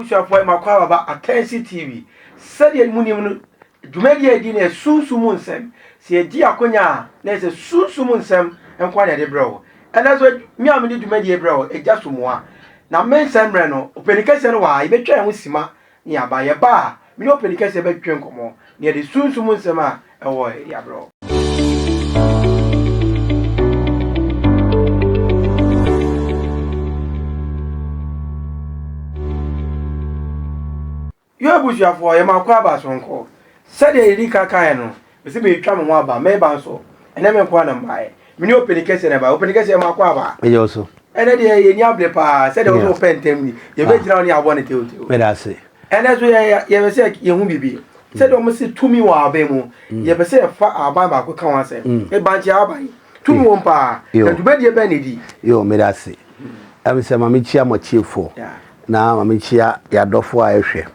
bushwa for makwa baba Attention TV said ye munim no dwumadi edi na sunsumu nsem se edi akonya na se sunsumu nsem enkwa na de bro and so me am di dwumadi e bro e ja somoa na men semre no openikase no wa ibetwa ho sima ni aba ye ba me openikase betwe nkomo na de sunsumu nsem a ewo ya bro yo bushwa for ye makwa ba sonko said ye kaka no be se me twa me ho aba me ba so ene me kwa na mbae me ni openikase na ba openikase makwa ba e yo so ene de ye ni able pa said ye so pentem ni ye be gira ni abo ne teoteo me da se ene so ye be se ye hu bibi said o mo se tumi wa aba mu ye be se fa aba ba ko kan wa se e banchi aba tumi won pa na dubedi e be ne di yo me da se am se ma me chia mo chiefo na ma me chia ya dofo a ehwe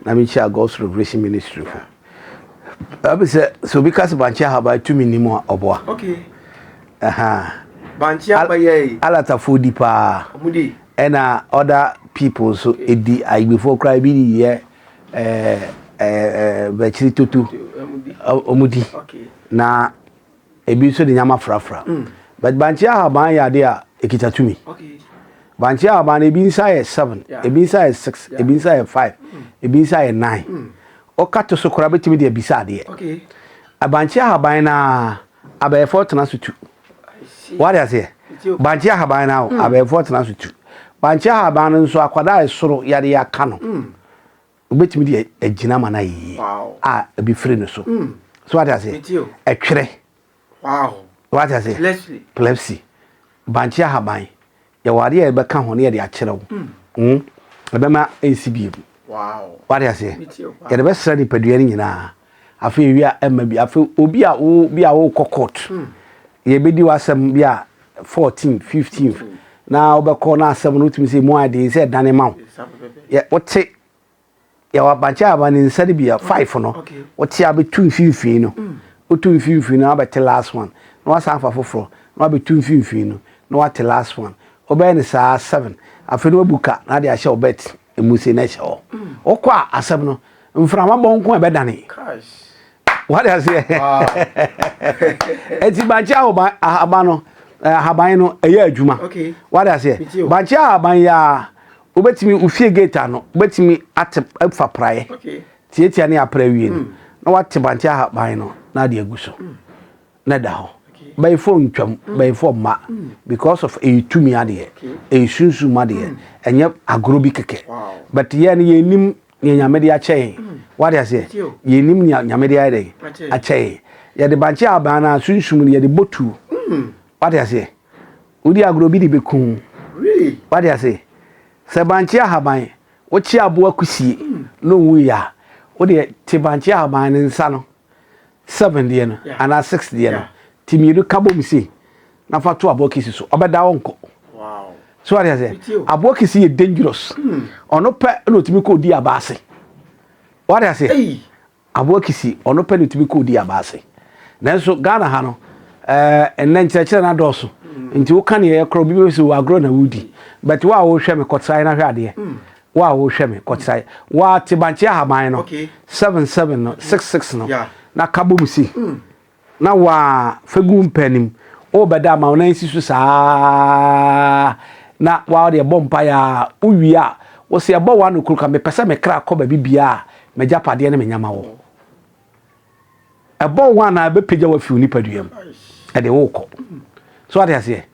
na me chia God's Revelation Ministry for abi so because banchi aba tumi ni mo oboa okay banchi aba ye alata fodi pa mudi ena other people so edi I before cry bi ye bechiri tutu omudi okay na ebi so de nyama frafra but banchi aba ya de a ekita tumi okay banchi aba na ebi inside 7 ebi inside 6 ebi inside 5 ebi inside 9 o kato so kora betimi de ebisa de okay abanchi aba na aba fortuna so tu what is here banchi aba na aba fortuna so tu banchi aba no so akwada esoro yade ya ka no betimi de agina mana yi a ebi free no so so what is here etwere wow what is here plexi banchi aba ya wade ya be ka ho ne ya kire wo ebe ma ACB wow what is here ya de be sra di paduani nyina afi wi a ema bi afi obi a wo bi a wo kokot ye bedi wasem bi a 14 15 na obekọ na asem no tumi say mo ade say dane ma ye wote ya wabancha aba ni nsade bi a 5 no wote abe 2 15 no o 2 15 no abe last one no wasan fa foforo no abe 2 15 no no wate last one obe ni sa 7 afi no buka na de ahye obet emuse na hye o kwa asem no mframa bonko ebe dane what I say eti banchi aba no haban no eye adwuma okay what I say banchi haban ya obetimi ufie gate no obetimi ate afa prae okay tietia ne apra wie no na wate banchi haban no na de aguso na da ho by phone twam by phone ma because of a tumi ade e sunsu ma de enye agrobi keke but ye ne yenim ne nyamede a chei what I say yenim ne nyamede a dey a chei ye de banchi haban na sunsu ne ye de botu what I say udi agrobi di bekun really what I say se banchi haban wo chi abo akusie no wu ya wo de ti banchi haban nsa no 7 de no ana 6 de no timiru kabom si na fa to abo kisi so obeda wonko wow so what I say abo kisi is dangerous ono pe no timi ko di abase what I say abo kisi ono pe no timi ko di abase nanso Ghana ha no enen chechire na doso nti wo kan ye kro bi so agro na wudi but wa wo hwe me kotsai na hwe ade wa wo hwe me kotsai wa ti banchi haban no 77 no 66 no na kabom si na wa fegu mpanim o beda ma ona nsi so saa na wa de bompa ya uwi a wo se ebo wa no kruka me pese me kra ko ba bibia me japade ne me nyama wo ebo wa na be peja wa fi oni paduam e de wo ko so what I say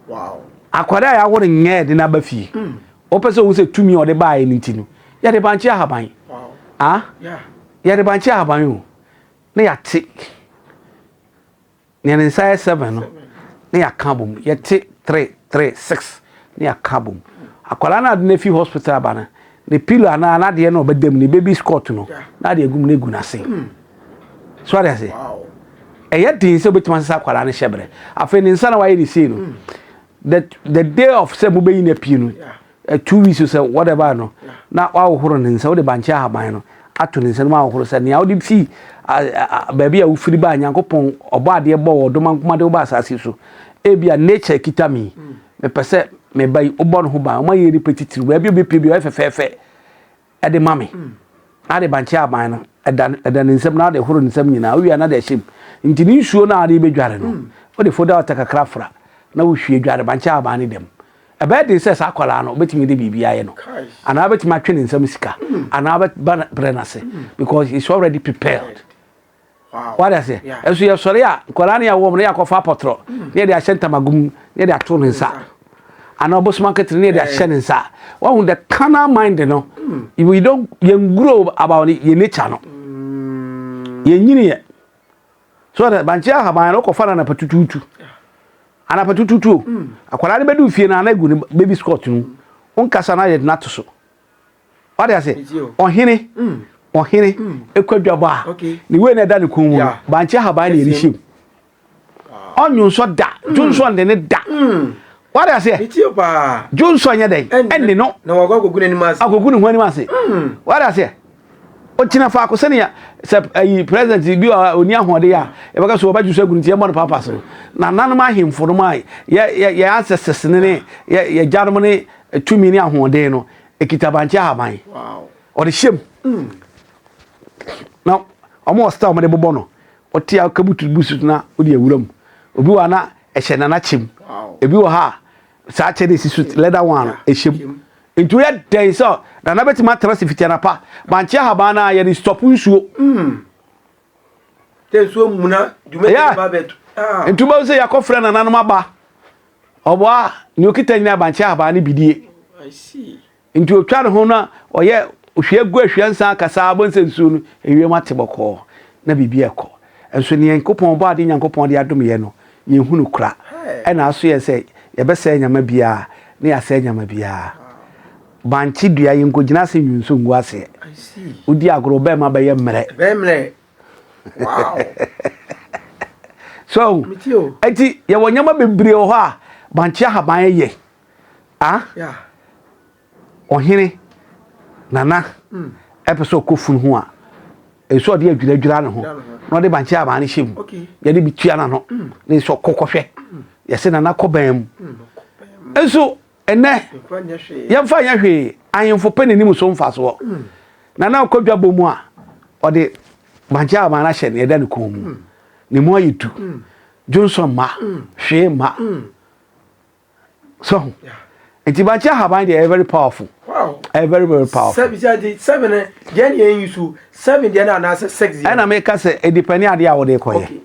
wow akwada ya wo nye de na ba fi o pese wo se tumi o de ba e nti no ya de banchi haban wow ya de banchi haban o na ya ti ne inside 7 no na ya kabum ya ti 336 na ya kabum akwala na de fi hospital bana ne pillow na de no bedam ne baby scott no na de egum ne guna sen so what I say wow eya din se betima sa akwala ne shebre afa ni nsa na wa ye ni say no the day of se mu be yin apie no 2 weeks so whatever no na wa horo ne nsa wo de banchi haban no ato ne nsa ma horo se ne ya wo de fi baby a wo firi ba nyankopon obo ade bo wo do mankoma de wo ba asase so e bia nature kita mi me pese me bai obon ho ba o ma ye repetitive ba bi obepi efefefe e de mame ade banche aban no eda nsem na ade horo nsem nyina wi na de him nti ni nsuo na ade bedware no o de foda otakakra fra na wo hwie dware banche aban ne dem e ba de se sa kwala no betimi de bibia ye no ana betimi atwe nsem sika ana brenase because it's already prepared. Wow. What I say? As you sorry, Korania woman, ya kofa potro, near the Ashenta Magum, near the Atun inside. And our boss market near the Ashen inside. Well, with the carnal mind, you know, if we don't grow about it, you nature no. You so that Bancha have my local fan and a patutu. And a patutu. A Korani bedu fiena and a good baby Scott, on Cassava not so. What I say? On Henny. Ohene ekwadwaba ni we na da ne kun mu banche haba na erihim onyu so da Johnson de ne da what I say Johnson ya dai enne no na wagogu ne nimase agogu ne hwani mase what I say o tina fa ko sene ya president bi oni ahode ya e baka so obaju so agu ntie mo no papa so na nanom ahemfo no mai ya ancestors ne ya jarmo ne tumi ne ahode no ekita banche haba wow o de shem now omo star mo de bobono oti akabutu busut na odi awuram obi wa na ehye na chim ebi wo ha sa chede sisut leather one ehjem ntu ya den so na beti matras fitiana pa banche haba na ye stop nsuo te nsuo muna dume ba betu ntu ba se yakofre na nanom aba obo a ni okita nyina banche haba na bidie I see ntu otwa ne ho na oye ohwe gu ahwe nsa Cassava nsensuo no ewie mateboko na bibia ekọ enso ne yankopon bo ade yankopon de adom ye no ye hunu kura e na aso ye se ye bese nyama bia na ya se nyama bia banchi dua ye nkogina se nwunso ngu ase I see udi agro be ma be ye mre wow so eti ye wonyama bebre ho a banchi ahaban ye yeah ohene nana episode kofun ho a eso de adwira ne ho no de banche aba ne hyem ye de bitua na no ne so kokohwe ye se nana kobam enso ene ye mfa nya hwe ayemfo penenim so mfa so nana okodwa bomu a ode banche aba na hye ne ye da ne komu ne mo ayitu Johnson ma hwe ma so enti banche aba they are very powerful. Wow. Very powerful. 7 yen use 7 yen and 6 and I make us a depending on the hour they call okay.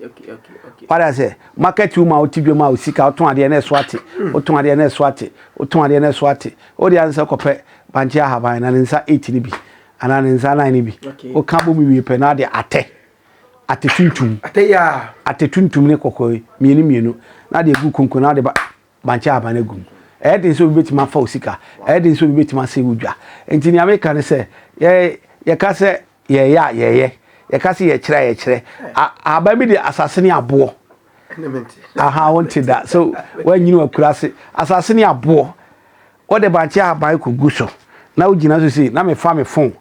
What I say, market you ma utibio ma usika oton ade na swati oton ade na swati oton ade na swati o de answer kope banche haba na nsa 8 ni bi ana nsa 9 ni bi o kan bo mi wi pe na de ate tuntum ate tuntum ne kokoi mienu na de gu konko na de banche haba na gu edin so betima fa osika edin so betima se wudwa enti ni America ne se ye ka se ye ka se ye kire aba mi de asase ne abo aha wanted that so when you akura se asase ne abo o de banche aban ko guso na ugina so se na me fa me phone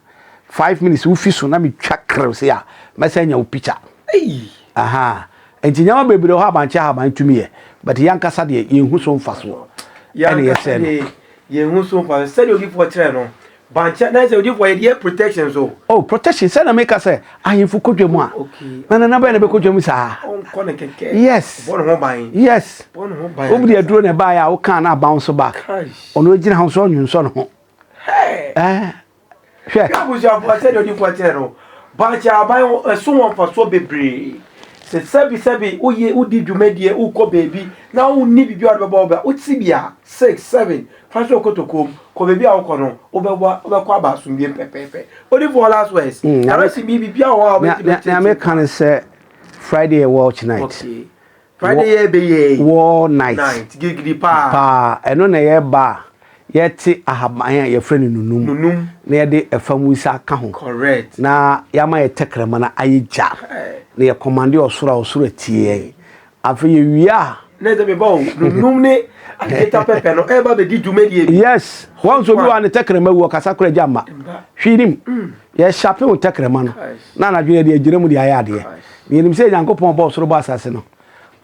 5 minutes u fiso na me twakre se ya mesenya u picture aha enti nyama bebre ho banche aban tumi ye but yankasa de ye hu so mfaso ye hu so fa say odi for tire no bancha na say odi for ye protection so protection say na make us say ayenfu kodwemu a na ba na be kodwemu sa on keke yes bon ho ban yes bon ho ban obudi aduro na ba ya wo kan na bounce back ono gina ho so onwun so no ho hwe ka bu ja for say odi for tire no bancha ban so won fa so bebre se sabi oye odi dwumadie ukọ baby na onni bibi adbaba oba otibia 6 7 fashion kotokom ko baby awko no obekwa abasumbi pepepe odi for last words na resi bibi awo na me kan say Friday watch night okay Friday be war night gigidi pa eno na ye ba yeti ahaban ya friend nunum na ye de afamusa ka ho correct na yama ye tekrema na ayija na ye command osoro tie afi ye wia na de be ba nunum ne ageta pepe no e ba be di dwumadie bi yes once obi wa ne tekrema wo kasa kora jama hwinim ye shape wo tekrema no na na dwe de agiremu de ayade ye nim se yankopon ba osoro ba asase no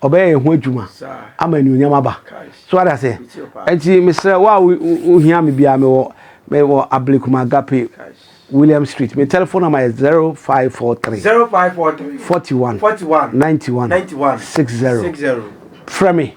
obey ho adwuma ama anuonyam aba so what I say enti mesre wa ohia me bia me wo Ablekuma Agape William Street. My telephone number is 0543 41 91 60. From me.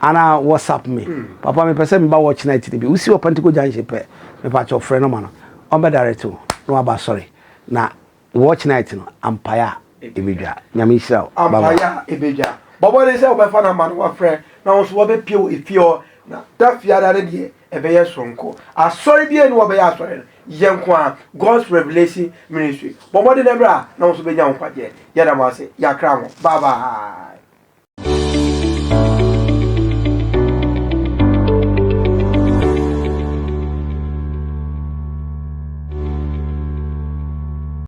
And WhatsApp me. Papa, me person me ba watch night TV. We see what Pentico Junction pe. Me patch your friend man. On be direct no about sorry. Na watch night no Empire Ebedwa. Nyame hira. Empire Ebedwa. Bobo dey say obefa na man wa friend. Na won so be pio efio na da fiada de ebeye sonko. Asori bi enu obeya asori. Yenkwa God's Revelation Ministry. Bobo dey nebra na won so be nya nkwaje. Yeda ma say yakra mo. Bye bye.